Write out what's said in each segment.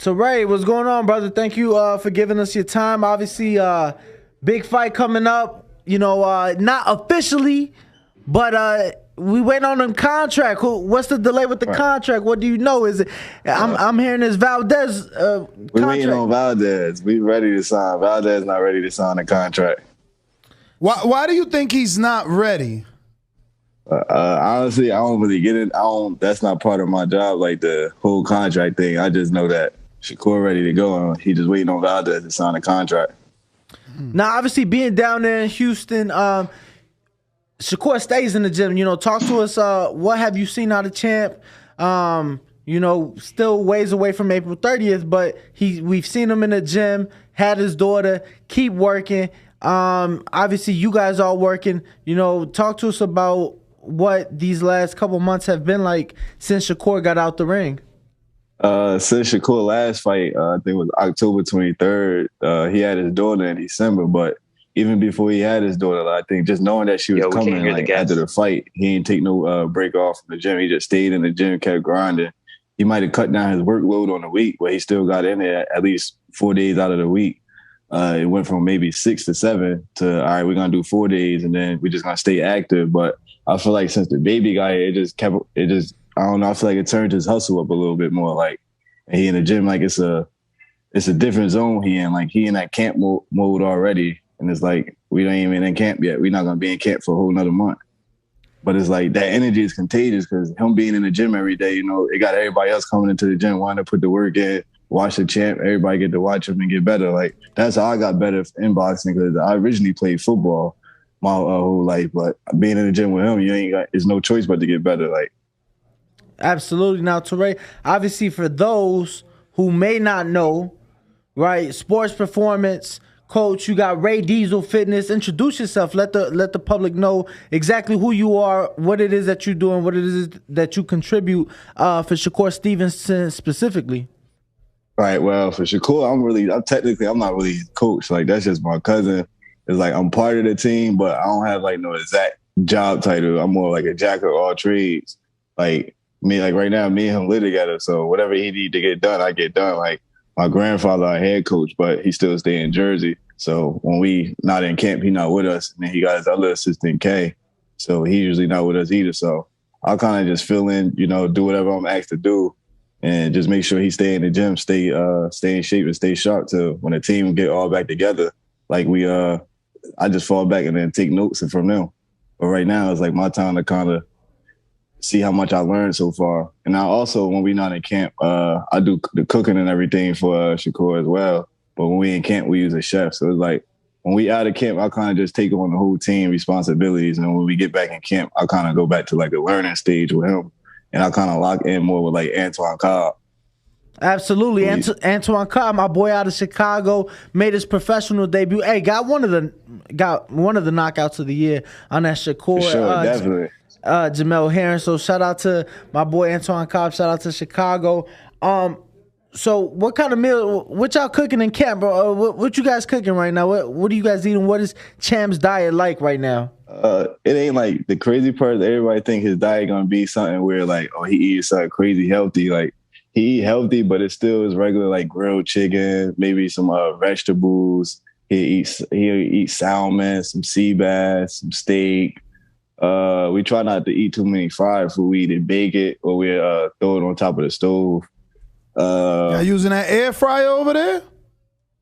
Tarae, what's going on, brother? Thank you for giving us your time. Obviously, big fight coming up. You know, not officially, but we wait on them contract. What's the delay with the contract? What do you know? Is it? I'm hearing this Valdez we contract. waiting on Valdez. We ready to sign. Valdez not ready to sign a contract. Why do you think he's not ready? Honestly, I don't really get it. That's not part of my job, like the whole contract thing. I just know that Shakur ready to go, and he just waiting on Valdez to sign a contract. Now, obviously, being down there in Houston, Shakur stays in the gym. You know, talk to us. What have you seen out of Champ? You know, still ways away from April 30th, but we've seen him in the gym. Had his daughter. Keep working. Obviously, you guys are working. You know, talk to us about what these last couple months have been like since Shakur got out the ring. Since Shakur last fight, I think it was October 23rd, he had his daughter in December, but even before he had his daughter, I think just knowing that she was coming like, after the fight, he didn't take no break off from the gym. He just stayed in the gym, kept grinding. He might have cut down his workload on the week, but he still got in there at least 4 days out of the week. It went from maybe 6 to 7 to, all right, we're going to do 4 days, and then we're just going to stay active. But I feel like since the baby got here, I don't know. I feel like it turned his hustle up a little bit more. Like, and he in the gym, like it's a different zone he in. Like he in that camp mode already, and it's like we don't even in camp yet. We're not gonna be in camp for a whole nother month. But it's like that energy is contagious because him being in the gym every day, you know, it got everybody else coming into the gym wanting to put the work in, watch the champ. Everybody get to watch him and get better. Like that's how I got better in boxing because I originally played football my whole life, but being in the gym with him, there's no choice but to get better. Like. Absolutely. Now, Tarae, obviously for those who may not know, right, sports performance coach, you got Ray Diesel Fitness. Introduce yourself. Let the public know exactly who you are, what it is that you're doing, what it is that you contribute for Shakur Stevenson specifically. Right. Well, for Shakur, I'm not really his coach. Like that's just my cousin. It's like I'm part of the team, but I don't have like no exact job title. I'm more like a jack of all trades. Like me, like right now, me and him live together. So whatever he need to get done, I get done. Like my grandfather, our head coach, but he still stay in Jersey. So when we not in camp, he not with us. And then he got his other assistant, Kay. So he usually not with us either. So I'll kind of just fill in, you know, do whatever I'm asked to do and just make sure he stay in the gym, stay in shape and stay sharp till when the team get all back together. Like I just fall back and then take notes and from them. But right now it's like my time to kind of see how much I learned so far. And I also, when we not in camp, I do the cooking and everything for Shakur as well. But when we in camp, we use a chef. So it's like when we out of camp, I kind of just take on the whole team responsibilities. And when we get back in camp, I kind of go back to like a learning stage with him. And I kind of lock in more with like Antoine Cobb. Absolutely. Antoine Cobb, my boy out of Chicago, made his professional debut. Hey, got one of the knockouts of the year on that Shakur. For sure, definitely. Jamel Herring. So shout out to my boy Antoine Cobb. Shout out to Chicago. So what kind of meal? What y'all cooking in camp, bro? What you guys cooking right now? What are you guys eating? What is Champ's diet like right now? It ain't like the crazy part. Everybody think his diet gonna be something where like, oh, he eats something crazy healthy. Like he eat healthy, but it still is regular like grilled chicken, maybe some vegetables. He'll eat salmon, some sea bass, some steak. We try not to eat too many fried food. We either bake it or we throw it on top of the stove. Y'all using that air fryer over there?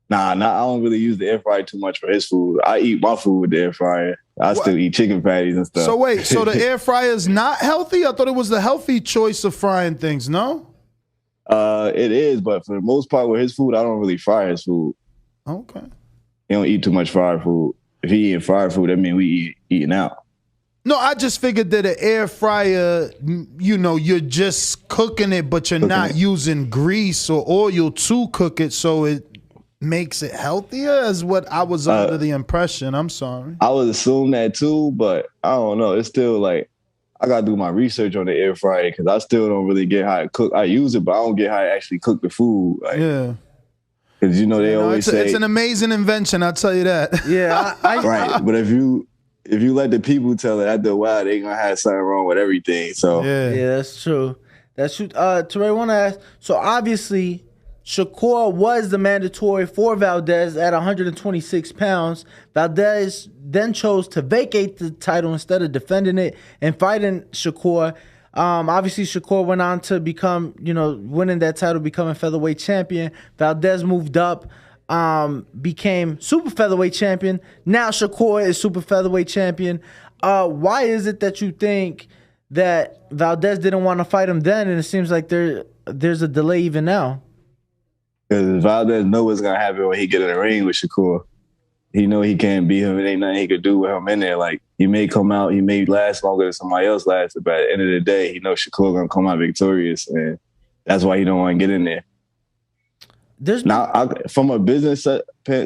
Nah, I don't really use the air fryer too much for his food. I eat my food with the air fryer. I still eat chicken patties and stuff. So wait, so the air fryer is not healthy? I thought it was the healthy choice of frying things, no? It is, but for the most part with his food, I don't really fry his food. Okay. He don't eat too much fried food. If he eating fried food, that means we eating out. No, I just figured that an air fryer, you know, you're just cooking it, but you're not using grease or oil to cook it, so it makes it healthier, is what I was under the impression. I'm sorry. I would assume that too, but I don't know. It's still like, I got to do my research on the air fryer because I still don't really get how to cook. I use it, but I don't get how to actually cook the food. Like, yeah. Because, you know, they always say. It's an amazing invention, I'll tell you that. Yeah. Right. But if you let the people tell it after a while, they're going to have something wrong with everything. So yeah, that's true. That's true. Tarae, I want to ask, so obviously Shakur was the mandatory for Valdez at 126 pounds. Valdez then chose to vacate the title instead of defending it and fighting Shakur. Obviously, Shakur went on to become, winning that title, becoming featherweight champion. Valdez moved up, became super featherweight champion. Now Shakur is super featherweight champion. Why is it that you think that Valdez didn't want to fight him then, and it seems like there's a delay even now? Because Valdez know what's gonna happen when he get in the ring with Shakur. He know he can't beat him. It ain't nothing he could do with him in there. Like, he may come out, he may last longer than somebody else lasted, but at the end of the day, he knows Shakur gonna come out victorious, and that's why he don't want to get in there. From a business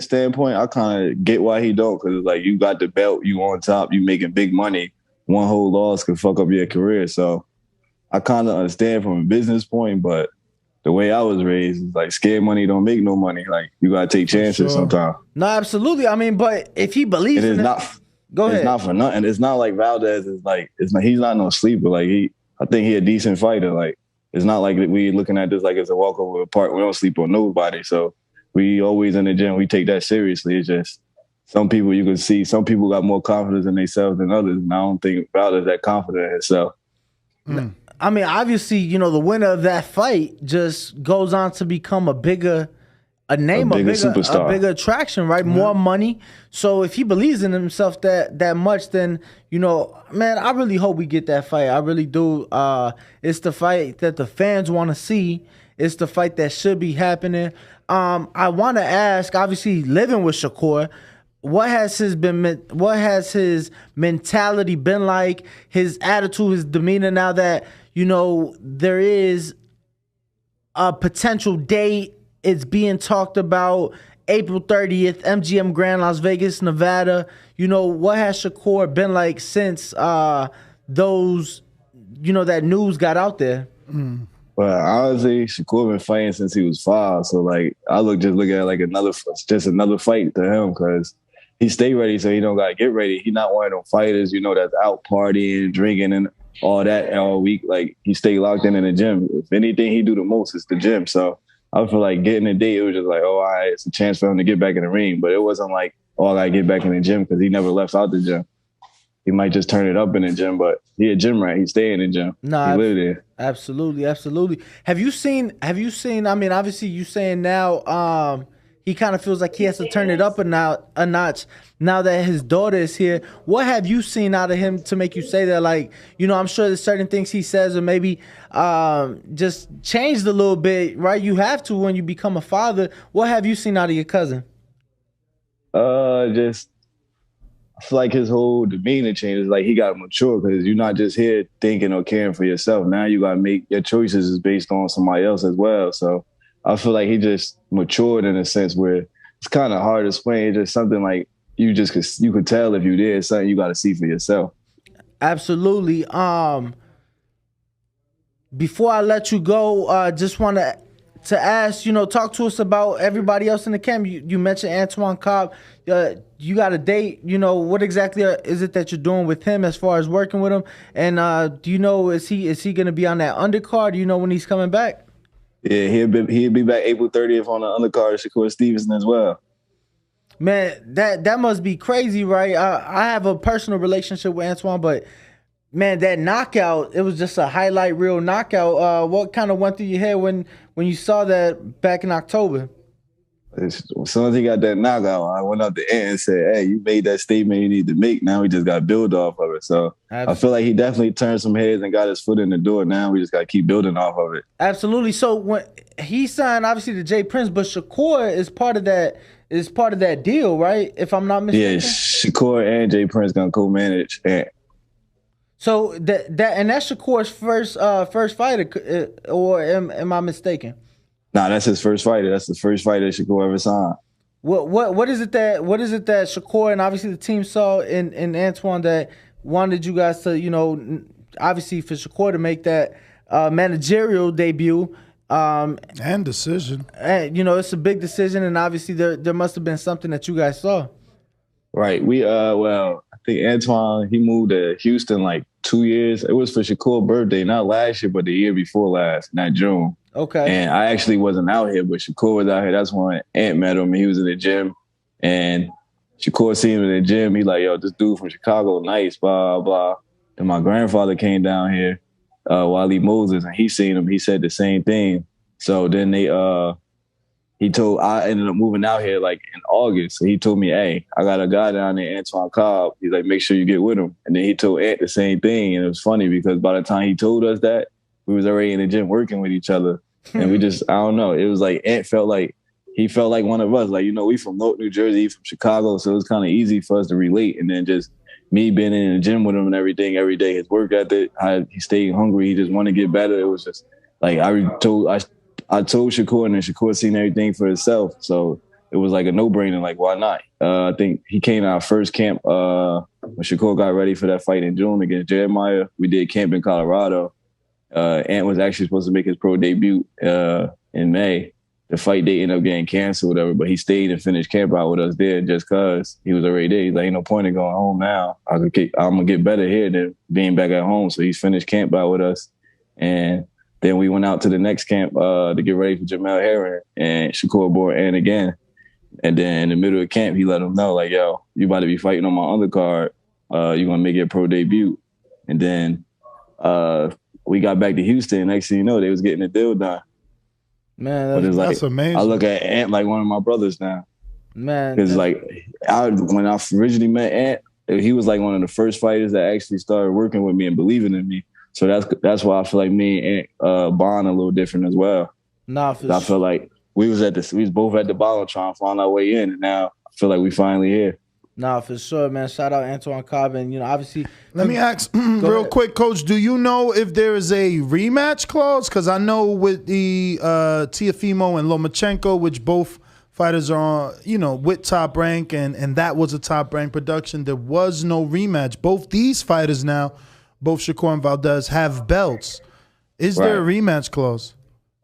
standpoint, I kind of get why he don't, because like, you got the belt, you on top, you making big money. One whole loss could fuck up your career. So I kind of understand from a business point, but the way I was raised is like, scared money don't make no money. Like, you gotta take chances sometimes. No, absolutely. I mean, but if he believes in it, go ahead. It's not for nothing. It's not like Valdez is like, he's not no sleeper. Like, I think he a decent fighter. Like, it's not like we looking at this like it's a walk over the park. We don't sleep on nobody. So we always in the gym. We take that seriously. It's just some people you can see. Some people got more confidence in themselves than others. And I don't think Valdez that confident in himself. I mean, obviously, the winner of that fight just goes on to become a bigger superstar, a bigger attraction, right? More money. So if he believes in himself that much, then man, I really hope we get that fight. I really do. It's the fight that the fans want to see. It's the fight that should be happening. I want to ask, obviously, living with Shakur, what has his mentality been like? His attitude, his demeanor. Now that there is a potential date. It's being talked about April 30th, MGM Grand, Las Vegas, Nevada. What has Shakur been like since those, that news got out there? Well, honestly, Shakur been fighting since he was 5. So, like, I look at it like another fight to him, because he stay ready, so he don't got to get ready. He not one of them fighters, that's out partying, drinking, and all that all week. Like, he stay locked in the gym. If anything he do the most, it's the gym. So I feel like getting a date, it was just like, oh, all right, it's a chance for him to get back in the ring. But it wasn't like, oh, I got to get back in the gym, because he never left out the gym. He might just turn it up in the gym, but he a gym rat. He stay in the gym. He live there. Absolutely, absolutely. Have you seen, I mean, obviously you saying now he kind of feels like he has to turn it up a notch now that his daughter is here. What have you seen out of him to make you say that? Like, I'm sure there's certain things he says or maybe just changed a little bit, right? You have to when you become a father. What have you seen out of your cousin? Just, I feel like his whole demeanor changes. Like, he got mature, because you're not just here thinking or caring for yourself. Now you got to make your choices is based on somebody else as well. So I feel like he just matured in a sense where it's kind of hard to explain. It's just something like you could tell if you did. It's something you got to see for yourself. Absolutely. Before I let you go, just want to ask, talk to us about everybody else in the camp. You mentioned Antoine Cobb. You got a date. What exactly is it that you're doing with him as far as working with him? And do you know, is he going to be on that undercard? Do you know when he's coming back? Yeah, he'll be back April 30th on the undercard of Shakur Stevenson as well. Man, that must be crazy, right? I have a personal relationship with Antoine, but man, that knockout, it was just a highlight reel knockout. What kind of went through your head when you saw that back in October? As soon as he got that knockout, I went up to Ant and said, hey, you made that statement you need to make. Now we just got to build off of it. So absolutely. I feel like he definitely turned some heads and got his foot in the door. Now we just got to keep building off of it. Absolutely. So when he signed, obviously, to Jay Prince, but Shakur is part of that deal, right? If I'm not mistaken. Yeah, Shakur and Jay Prince going to co-manage Ant. So that's Shakur's first fight, or am I mistaken? Nah, that's his first fight. That's the first fight that Shakur ever signed. What is it that Shakur and obviously the team saw in Antoine that wanted you guys to, obviously for Shakur to make that managerial debut and decision. And it's a big decision, and obviously there must have been something that you guys saw. Right. We I think Antoine, he moved to Houston like 2 years. It was for Shakur's birthday, not last year, but the year before last, not June. Okay. And I actually wasn't out here, but Shakur was out here. That's when Ant met him, and he was in the gym. And Shakur seen him in the gym. He like, yo, this dude from Chicago, nice, blah, blah. And my grandfather came down here, Wally Moses, and he seen him. He said the same thing. So then I ended up moving out here like in August. So he told me, hey, I got a guy down there, Antoine Cobb. He's like, make sure you get with him. And then he told Ant the same thing. And it was funny because by the time he told us that, we was already in the gym working with each other. And we just, I don't know. It was like Ant felt like one of us. Like, you know, we from North New Jersey, he from Chicago. So it was kind of easy for us to relate. And then just me being in the gym with him and everything every day, his work ethic, he stayed hungry. He just wanted to get better. It was just like I told Shakur, and then Shakur seen everything for himself. So it was like a no-brainer. Like, why not? I think he came to our first camp when Shakur got ready for that fight in June against Jeremiah. We did camp in Colorado. Ant was actually supposed to make his pro debut in May. The fight date ended up getting canceled, whatever, but he stayed and finished camp out with us there just because he was already there. He's like, ain't no point in going home now. I'm going to get better here than being back at home. So he's finished camp out with us. And then we went out to the next camp to get ready for Jamel Herring, and Shakur brought Ant again. And then in the middle of camp, he let him know, like, yo, you about to be fighting on my undercard. You're going to make your pro debut. And then we got back to Houston. Next thing you know, they was getting the deal done. Man, that's amazing. I look at Ant like one of my brothers now. Man, because when I originally met Ant, he was like one of the first fighters that actually started working with me and believing in me. So that's why I feel like me and Ant bond a little different as well. Nah, I feel like we was both at the bottom trying to find our way in, and now I feel like we finally here. Nah, for sure, man. Shout out Antoine Cobb, and obviously. Let me ask real quick, Coach. Do you know if there is a rematch clause? Because I know with the Teofimo and Lomachenko, which both fighters are on, with Top Rank, and that was a Top Rank production. There was no rematch. Both these fighters now, both Shakur and Valdez, have belts. Is there a rematch clause?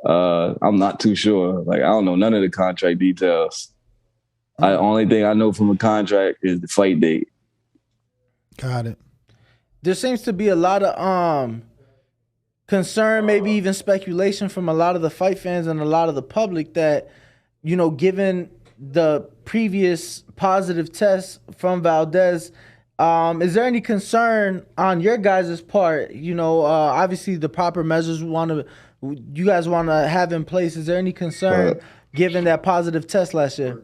I'm not too sure. Like, I don't know none of the contract details. The only thing I know from a contract is the fight date. Got it. There seems to be a lot of concern, maybe even speculation from a lot of the fight fans and a lot of the public that, given the previous positive tests from Valdez, is there any concern on your guys' part? Obviously the proper measures you guys want to have in place. Is there any concern given that positive test last year?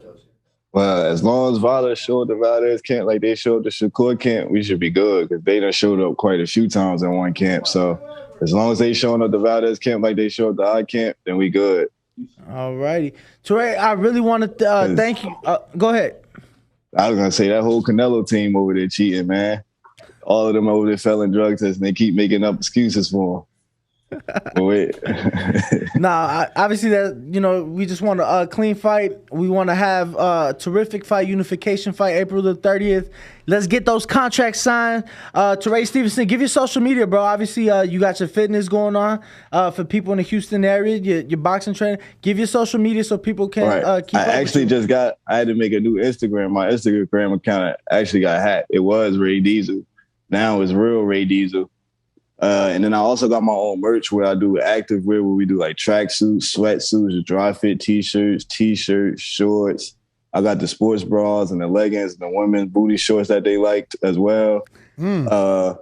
Well, as long as Valdez showed the Valdez camp like they showed the Shakur camp, we should be good because they done showed up quite a few times in one camp. So as long as they showing up the Valdez camp like they showed the I camp, then we good. All righty. Tarae, I really want to thank you. Go ahead. I was going to say that whole Canelo team over there cheating, man. All of them over there failing drug tests, and they keep making up excuses for them. Wait. Obviously that we just want a clean fight. We want to have a terrific fight, unification fight, April the 30th. Let's get those contracts signed. Tarae Stevenson, give your social media, bro. Obviously, you got your fitness going on for people in the Houston area. Your boxing training. Give your social media so people can keep up. I actually I had to make a new Instagram. My Instagram account actually got hacked. It was Ray Diesel. Now it's Real Ray Diesel. And then I also got my own merch where I do active wear, where we do like tracksuits, sweatsuits, dry fit t-shirts, shorts. I got the sports bras and the leggings and the women's booty shorts that they liked as well. And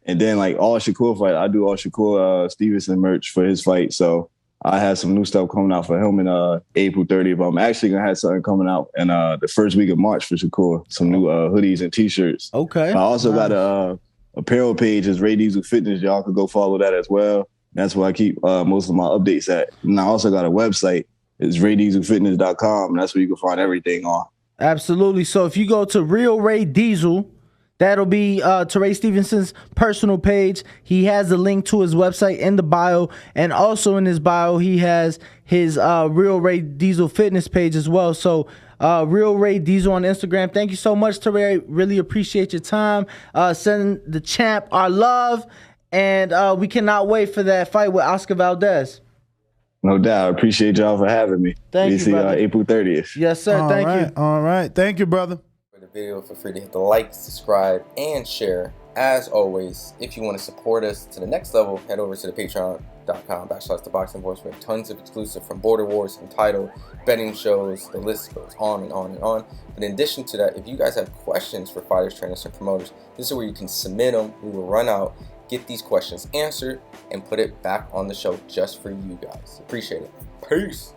then like all Shakur fight, I do all Shakur Stevenson merch for his fight. So I have some new stuff coming out for him in April 30th. I'm actually gonna have something coming out in the first week of March for Shakur. Some new hoodies and t-shirts. Okay. I also got a apparel page is Ray Diesel Fitness. Y'all could go follow that as well. That's where I keep most of my updates at. And I also got a website. It's raydieselfitness.com. And that's where you can find everything on. Absolutely. So if you go to Real Ray Diesel, that'll be Tarae Stevenson's personal page. He has a link to his website in the bio. And also in his bio, he has his Real Ray Diesel Fitness page as well. So Real Ray Diesel on Instagram. Thank you so much, Tarae. Really appreciate your time. Send the champ our love. And we cannot wait for that fight with Oscar Valdez. No doubt. I appreciate y'all for having me. Thank you, see brother. April 30th. Yes, sir. Thank you. All right. Thank you, brother. For the video, feel free to hit the like, subscribe, and share. As always, if you want to support us to the next level, head over to the Patreon. patreon.com/ThaBoxingVoice. We have tons of exclusive from Border Wars, Entitled, betting shows. The list goes on and on and on. But in addition to that, if you guys have questions for fighters, trainers, and promoters, this is where you can submit them. We will run out, get these questions answered, and put it back on the show just for you guys. Appreciate it. Peace.